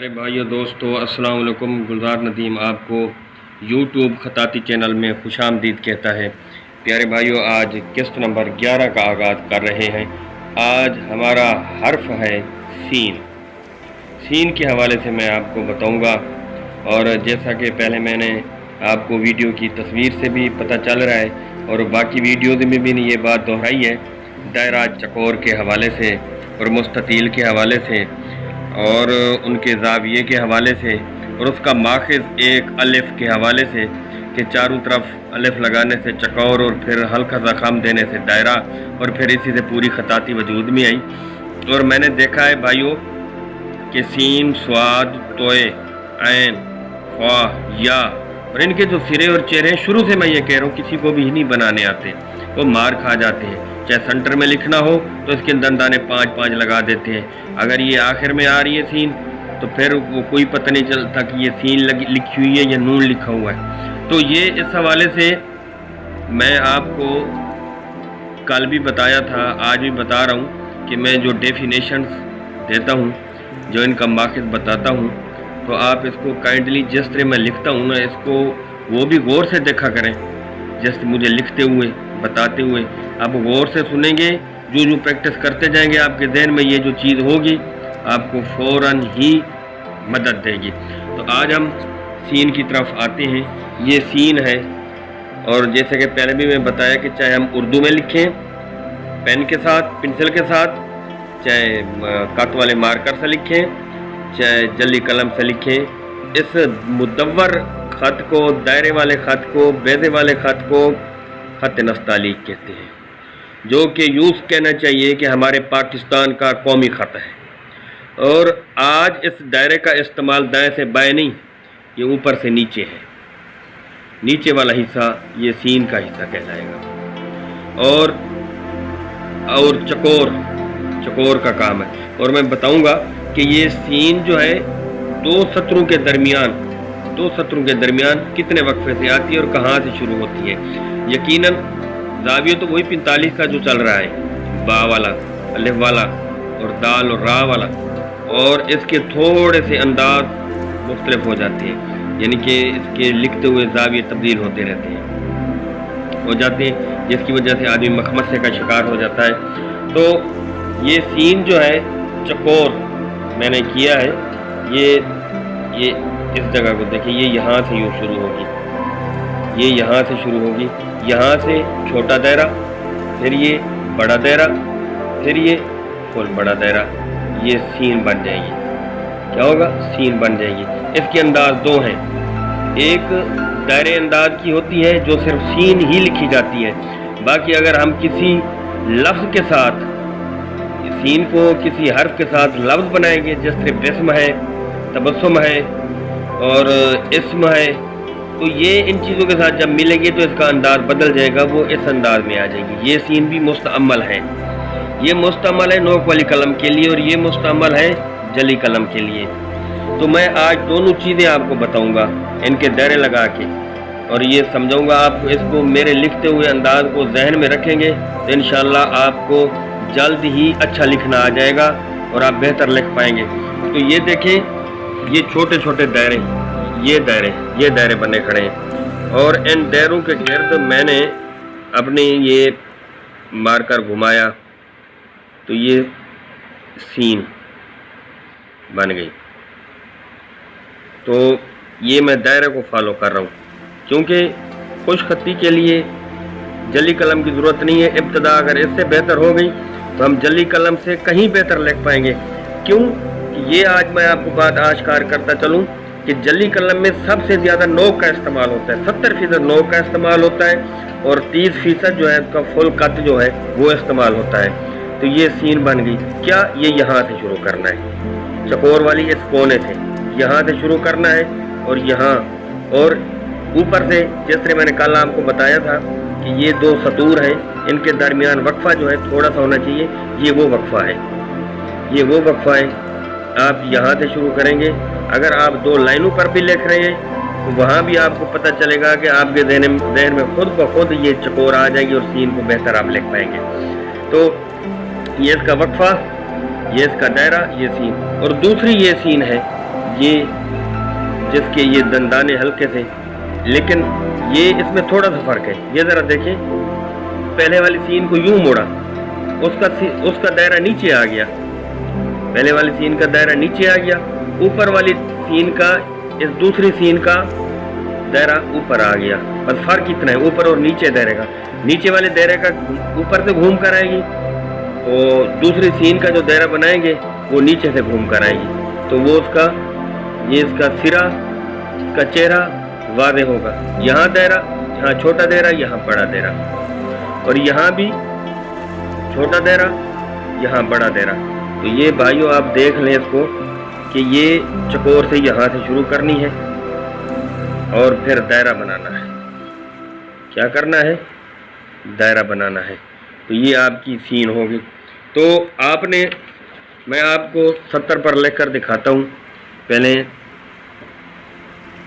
प्यारे भाइयों दोस्तों, अस्सलाम वालेकुम। गुलजार नदीम आपको यूट्यूब खताती चैनल में खुशामदीद कहता है। प्यारे भाइयों, आज किस्त नंबर 11 का आगाज़ कर रहे हैं। आज हमारा हर्फ है सीन। सीन के हवाले से मैं आपको बताऊंगा, और जैसा कि पहले मैंने आपको वीडियो की तस्वीर से भी पता चल रहा है और बाकी वीडियोज़ में भी ये बात दोहराई है, दायरा चकोर के हवाले से और मुस्ततील के हवाले से और उनके ज़ाविये के हवाले से और उसका माखज़ एक अलिफ के हवाले से कि चारों तरफ अलिफ लगाने से चकोर और फिर हल्का सा खम देने से दायरा, और फिर इसी से पूरी खताती वजूद में आई। और मैंने देखा है भाइयों कि सीन, स्वाद, तोए, ऐन, फ़ा, या और इनके जो सिरे और चेहरे शुरू से मैं ये कह रहा हूँ किसी को भी नहीं बनाने आते, वो मार खा जाते हैं। चाहे सेंटर में लिखना हो तो इसके दंदाने 5-5 लगा देते हैं। अगर ये आखिर में आ रही है सीन तो फिर वो कोई पता नहीं चलता कि ये सीन लिखी हुई है या नून लिखा हुआ है। तो ये इस हवाले से मैं आपको कल भी बताया था, आज भी बता रहा हूँ कि मैं जो डेफिनेशंस देता हूँ, जो इनका माखज़ बताता हूँ, तो आप इसको काइंडली जिस तरह मैं लिखता हूँ ना, इसको वो भी गौर से देखा करें। जैसे मुझे लिखते हुए, बताते हुए आप गौर से सुनेंगे, जो प्रैक्टिस करते जाएंगे आपके जहन में ये जो चीज़ होगी आपको फ़ौरन ही मदद देगी। तो आज हम सीन की तरफ आते हैं। ये सीन है, और जैसे कि पहले भी मैं बताया कि चाहे हम उर्दू में लिखें पेन के साथ, पेंसिल के साथ, चाहे काट वाले मार्कर से लिखें, चाहे जली कलम से लिखें, इस मुदव्वर ख़त को, दायरे वाले ख़त को, बेदे वाले ख़त को ख़त नस्तालीक कहते हैं, जो कि यूँ कहना चाहिए कि हमारे पाकिस्तान का कौमी ख़त है। और आज इस दायरे का इस्तेमाल दाएं से बाएं नहीं, ये ऊपर से नीचे है। नीचे वाला हिस्सा ये सीन का हिस्सा कहलाएगा। और चकोर का काम है। और मैं बताऊंगा कि ये सीन जो है दो सत्रों के दरमियान कितने वक्फे से आती है और कहाँ से शुरू होती है। यकीनन ज़ाविया तो वही 45 का जो चल रहा है, बा वाला, अलिफ वाला और दाल और रा वाला, और इसके थोड़े से अंदाज मुख्तलिफ हो जाते हैं, यानी कि इसके लिखते हुए ज़ाविये तब्दील होते रहते हैं, जिसकी वजह से आदमी मखमसे का शिकार हो जाता है। तो ये सीन जो है चकोर मैंने किया है, ये इस जगह को देखिए, ये यहाँ से यूँ शुरू होगी, ये यहाँ से शुरू होगी, यहाँ से छोटा दायरा, फिर ये बड़ा दायरा, फिर ये फुल बड़ा दायरा, ये सीन बन जाएगी। क्या होगा? सीन बन जाएगी। इसके अंदाज दो हैं, एक दायरे अंदाज की होती है जो सिर्फ सीन ही लिखी जाती है। बाकी अगर हम किसी लफ्ज़ के साथ सीन को किसी हर्फ के साथ लफ्ज़ बनाएंगे, जिस तरह बिस्म है, तबस्सुम है और इस्म है, तो ये इन चीज़ों के साथ जब मिलेंगे तो इसका अंदाज़ बदल जाएगा, वो इस अंदाज में आ जाएगी। ये सीन भी मुस्तअमल है, ये मुस्तअमल है नोक वाली कलम के लिए और ये मुस्तअमल है जली कलम के लिए। तो मैं आज दोनों चीज़ें आपको बताऊंगा, इनके दायरे लगा के, और ये समझाऊंगा आपको। इसको मेरे लिखते हुए अंदाज को जहन में रखेंगे तो इंशाअल्लाह आपको जल्द ही अच्छा लिखना आ जाएगा और आप बेहतर लिख पाएंगे। तो ये देखें, ये छोटे छोटे दायरे, ये दायरे बने खड़े हैं, और इन दायरों के गिर्द मैंने अपनी ये मार्कर घुमाया तो ये सीन बन गई। तो ये मैं दायरे को फॉलो कर रहा हूँ, क्योंकि खुश खत्ती के लिए जली कलम की ज़रूरत नहीं है। इब्तदा अगर इससे बेहतर हो गई तो हम जली कलम से कहीं बेहतर लिख पाएंगे। क्यों? ये आज मैं आपको बात आश्कार करता चलूँ कि जली कलम में सबसे ज़्यादा नोक का इस्तेमाल होता है, 70% नोक का इस्तेमाल होता है, और 30% जो है उसका फुल कट जो है वो इस्तेमाल होता है। तो ये सीन बन गई। क्या? ये यहाँ से शुरू करना है, चकोर वाली इस कोने से यहाँ से शुरू करना है, और यहाँ और ऊपर से, जिस तरह मैंने कल आपको बताया था कि ये दो सतूर हैं, इनके दरमियान वक्फा जो है थोड़ा सा होना चाहिए, ये वो वक्फा है, ये वो वक्फा है। आप यहाँ से शुरू करेंगे। अगर आप दो लाइनों पर भी लिख रहे हैं तो वहाँ भी आपको पता चलेगा कि आपके जहन में खुद ब खुद ये चकोर आ जाएगी और सीन को बेहतर आप लिख पाएंगे। तो ये इसका वक्फा, ये इसका दायरा, ये सीन। और दूसरी ये सीन है یہ جس کے یہ دندانے ہلکے تھے، لیکن یہ اس میں تھوڑا سا فرق ہے. یہ ذرا دیکھیں، پہلے والی سین کو یوں موڑا، اس کا دائرہ نیچے آ گیا. پہلے والی سین کا دائرہ نیچے آ گیا، اوپر والی سین کا اس دوسری سین کا دائرہ اوپر آ گیا. بس فرق اتنا ہے اوپر اور نیچے دائرے کا. نیچے والے دائرے کا اوپر سے گھوم کر آئے گی، اور دوسری سین کا جو دائرہ بنائیں گے وہ نیچے سے گھوم کر آئے گی. تو وہ اس کا سرا، اس کا چہرہ واضح ہوگا. یہاں دائرہ، یہاں چھوٹا دائرہ، یہاں بڑا دائرہ، اور یہاں بھی چھوٹا دائرہ، یہاں بڑا دائرہ. تو یہ بھائیوں آپ دیکھ لیں اس کو کہ یہ چکور سے یہاں سے شروع کرنی ہے اور پھر دائرہ بنانا ہے. کیا کرنا ہے؟ دائرہ بنانا ہے. تو یہ آپ کی سین ہوگی. تو میں آپ کو 70 پر لکھ کر دکھاتا ہوں. پہلے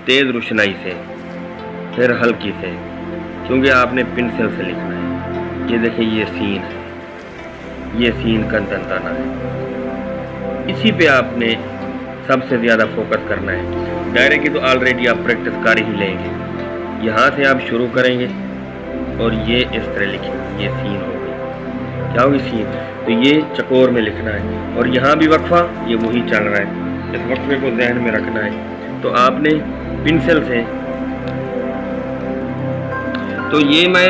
تیز روشنائی سے، پھر ہلکی سے، کیونکہ آپ نے پنسل سے لکھنا ہے. یہ دیکھیں، یہ سین ہے، یہ سین کا دندانہ ہے. اسی پہ آپ نے سب سے زیادہ فوکس کرنا ہے. دائرے کی تو آلریڈی آپ پریکٹس کر ہی لیں گے. یہاں سے آپ شروع کریں گے اور یہ اس طرح لکھیں گے. یہ سین ہوگی. کیا ہوگی؟ سین. تو یہ چکور میں لکھنا ہے، اور یہاں بھی وقفہ یہ وہی چل رہا ہے. اس وقفے کو ذہن میں رکھنا ہے. تو آپ نے پنسل سے، تو یہ میں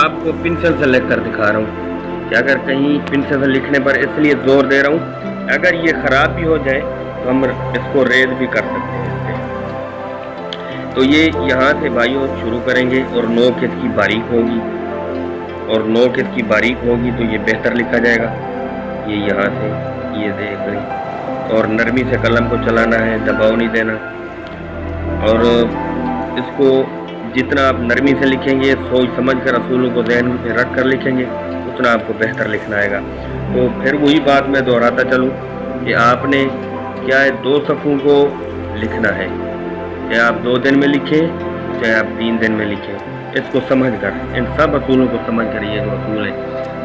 آپ کو پنسل سے لکھ کر دکھا رہا ہوں کہ اگر کہیں پنسل سے لکھنے پر اس لیے زور دے رہا ہوں، اگر یہ خراب بھی ہو جائے تو ہم اس کو ریز بھی کر سکتے ہیں اس سے. تو یہ یہاں سے بھائیوں شروع کریں گے، اور نوک اس کی باریک ہوگی، اور نوک اس کی باریک ہوگی تو یہ بہتر لکھا جائے گا. یہ یہاں سے یہ دیکھ لیں، اور نرمی سے قلم کو چلانا ہے، دباؤ نہیں دینا. اور اس کو جتنا آپ نرمی سے لکھیں گے، سوچ سمجھ کر اصولوں کو ذہن میں رکھ کر لکھیں گے، اتنا آپ کو بہتر لکھنا آئے گا. تو پھر وہی بات میں دہراتا چلوں کہ آپ نے کیا ہے، 2 صفوں کو لکھنا ہے. چاہے آپ 2 دن میں لکھیں، چاہے آپ 3 دن میں لکھیں. اس کو سمجھ کر، ان سب اصولوں کو سمجھ کر، یہ جو اصول ہیں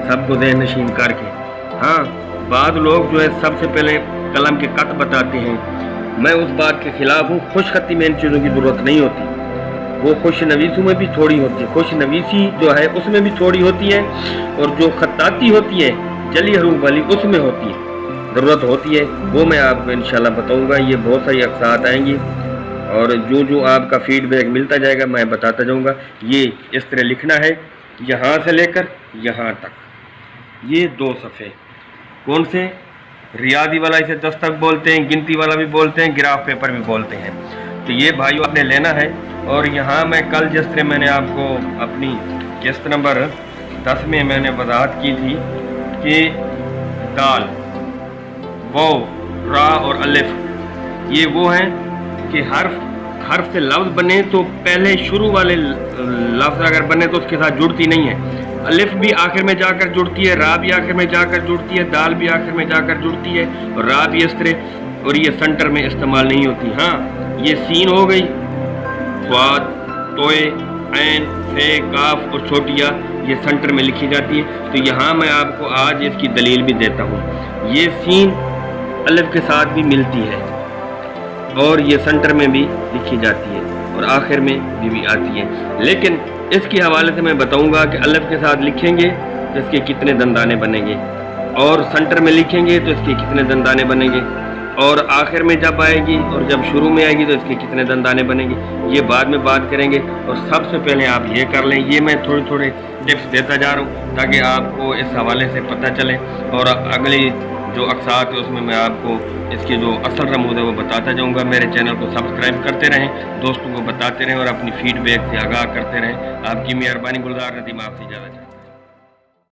سب کو ذہن نشین کر کے. ہاں، بعض لوگ جو ہے سب سے پہلے قلم کے قط بتاتے ہیں. میں اس بات کے خلاف ہوں. خوش خطی میں ان چیزوں کی ضرورت نہیں ہوتی. وہ خوش نویسوں میں بھی تھوڑی ہوتی ہے. خوش نویسی جو ہے اس میں بھی تھوڑی ہوتی ہے، اور جو خطاطی ہوتی ہے جلی حروف والی اس میں ہوتی ہے، ضرورت ہوتی ہے. وہ میں آپ کو انشاءاللہ بتاؤں گا. یہ بہت ساری اقساط آئیں گی، اور جو آپ کا فیڈ بیک ملتا جائے گا میں بتاتا جاؤں گا. یہ اس طرح لکھنا ہے، یہاں سے لے کر یہاں تک. یہ 2 صفحے کون سے؟ ریاضی والا اسے دستک بولتے ہیں، گنتی والا بھی بولتے ہیں، گراف پیپر بھی بولتے ہیں. تو یہ بھائیو آپ نے لینا ہے. اور یہاں میں کل جس طرح میں نے آپ کو اپنی قسط نمبر 10 میں نے وضاحت کی تھی کہ دال، واو، را اور الف یہ وہ ہیں کہ حرف سے لفظ بنے تو پہلے شروع والے لفظ اگر بنے تو اس کے ساتھ جڑتی نہیں ہے. الف بھی آخر میں جا کر جڑتی ہے، را بھی آخر میں جا کر جڑتی ہے، دال بھی آخر میں جا کر جڑتی ہے، اور را بھی اس طرح. اور یہ سنٹر میں استعمال نہیں ہوتی. ہاں، یہ سین ہو گئی، صاد، توئے، عین، فے، کاف اور چھوٹیا یہ سنٹر میں لکھی جاتی ہے. تو یہاں میں آپ کو آج اس کی دلیل بھی دیتا ہوں. یہ سین الف کے ساتھ بھی ملتی ہے، اور یہ سنٹر میں بھی لکھی جاتی ہے، اور آخر میں بھی آتی ہے. لیکن اس کے حوالے سے میں بتاؤں گا کہ الف کے ساتھ لکھیں گے تو اس کے کتنے دندانے بنیں گے، اور سنٹر میں لکھیں گے تو اس کے کتنے دندانے بنیں گے، اور آخر میں جب آئے گی اور جب شروع میں آئے گی تو اس کے کتنے دندانے بنیں گے. یہ بعد میں بات کریں گے. اور سب سے پہلے آپ یہ کر لیں. یہ میں تھوڑے ٹپس دیتا جا رہا ہوں تاکہ آپ کو اس حوالے سے پتہ چلے، اور اگلی جو اقساط ہے اس میں آپ کو اس کے جو اصل رموز ہے وہ بتاتا جاؤں گا. میرے چینل کو سبسکرائب کرتے رہیں، دوستوں کو بتاتے رہیں، اور اپنی فیڈ بیک سے آگاہ کرتے رہیں. آپ کی مہربانی. گلزار ندیم آپ سے اجازت.